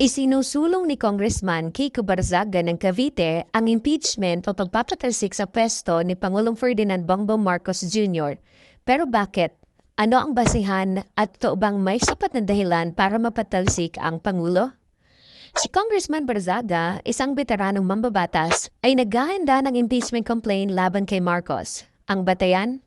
Isinusulong ni Congressman Kiko Barzaga ng Cavite ang impeachment o pagpapatalsik sa pwesto ni Pangulong Ferdinand Bongbong Marcos Jr. Pero bakit? Ano ang basihan at ito bang may sapat na dahilan para mapatalsik ang Pangulo? Si Congressman Barzaga, isang veteranong mambabatas, ay naghahanda ng impeachment complaint laban kay Marcos. Ang batayan?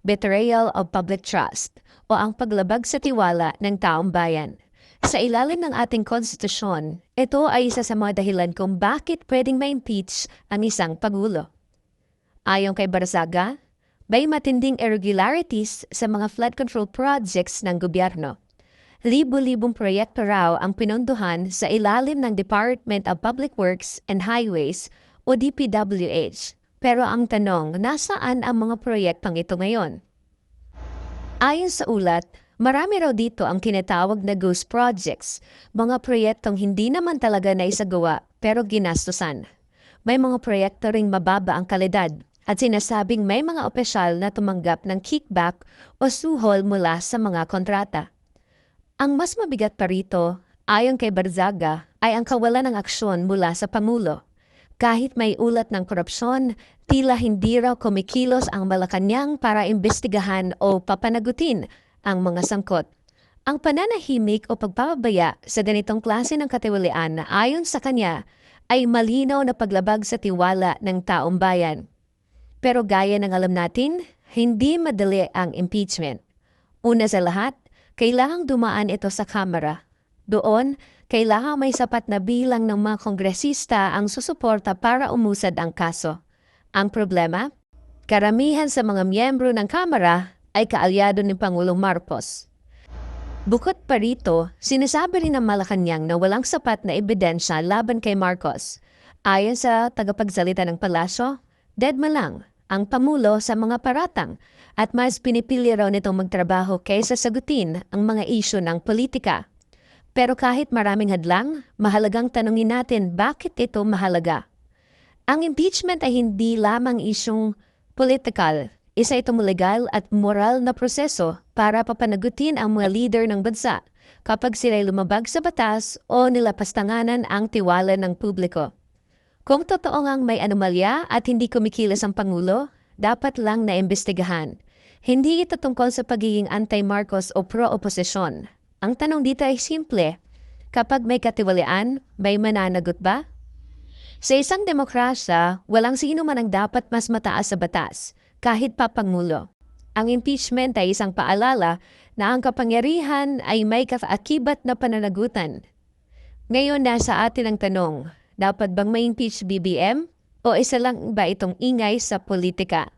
Betrayal of public trust o ang paglabag sa tiwala ng taong bayan. Sa ilalim ng ating konstitusyon, ito ay isa sa mga dahilan kung bakit pwedeng ma-impeach ang isang Pangulo. Ayon kay Barzaga, may matinding irregularities sa mga flood control projects ng gobyerno. Libo-libong proyekto raw ang pinondohan sa ilalim ng Department of Public Works and Highways o DPWH. Pero ang tanong, nasaan ang mga proyektong ito ngayon? Ayon sa ulat, marami raw dito ang tinatawag na ghost projects, mga proyektong hindi naman talaga naisagawa pero ginastusan. May mga proyekto ring mababa ang kalidad at sinasabing may mga opisyal na tumanggap ng kickback o suhol mula sa mga kontrata. Ang mas mabigat pa rito, ayon kay Barzaga, ay ang kawalan ng aksyon mula sa Pangulo. Kahit may ulat ng korupsyon, tila hindi raw kumikilos ang Malacanang para imbestigahan o papanagutin ang mga sangkot. Ang pananahimik o pagpapabaya sa ganitong klase ng katiwalian na ayon sa kanya ay malinaw na paglabag sa tiwala ng taong bayan. Pero gaya ng alam natin, hindi madali ang impeachment. Una sa lahat, kailangang dumaan ito sa Kamara. Doon, kailangang may sapat na bilang ng mga kongresista ang susuporta para umusad ang kaso. Ang problema, karamihan sa mga miyembro ng Kamara ay kaalyado ni Pangulong Marcos. Bukod pa rito, sinasabi rin ng Malacanang na walang sapat na ebidensya laban kay Marcos. Ayon sa tagapagsalita ng palasyo, deadma lang ang Pangulo sa mga paratang at mas pinipili raw nitong magtrabaho kaysa sagutin ang mga isyu ng politika. Pero kahit maraming hadlang, mahalagang tanungin natin bakit ito mahalaga. Ang impeachment ay hindi lamang isyong politikal. Isa itong legal at moral na proseso para papanagutin ang mga leader ng bansa kapag sila'y lumabag sa batas o nilapastanganan ang tiwala ng publiko. Kung totoo ngang may anomalya at hindi kumikilos ang Pangulo, dapat lang naimbestigahan. Hindi ito tungkol sa pagiging anti-Marcos o pro-oposisyon. Ang tanong dito ay simple, kapag may katiwalian, may mananagot ba? Sa isang demokrasya, walang sino man ang dapat mas mataas sa batas, kahit pa Pangulo. Ang impeachment ay isang paalala na ang kapangyarihan ay may kaakibat na pananagutan. Ngayon nasa atin ang tanong, dapat bang ma-impeach BBM? O isa lang ba itong ingay sa politika?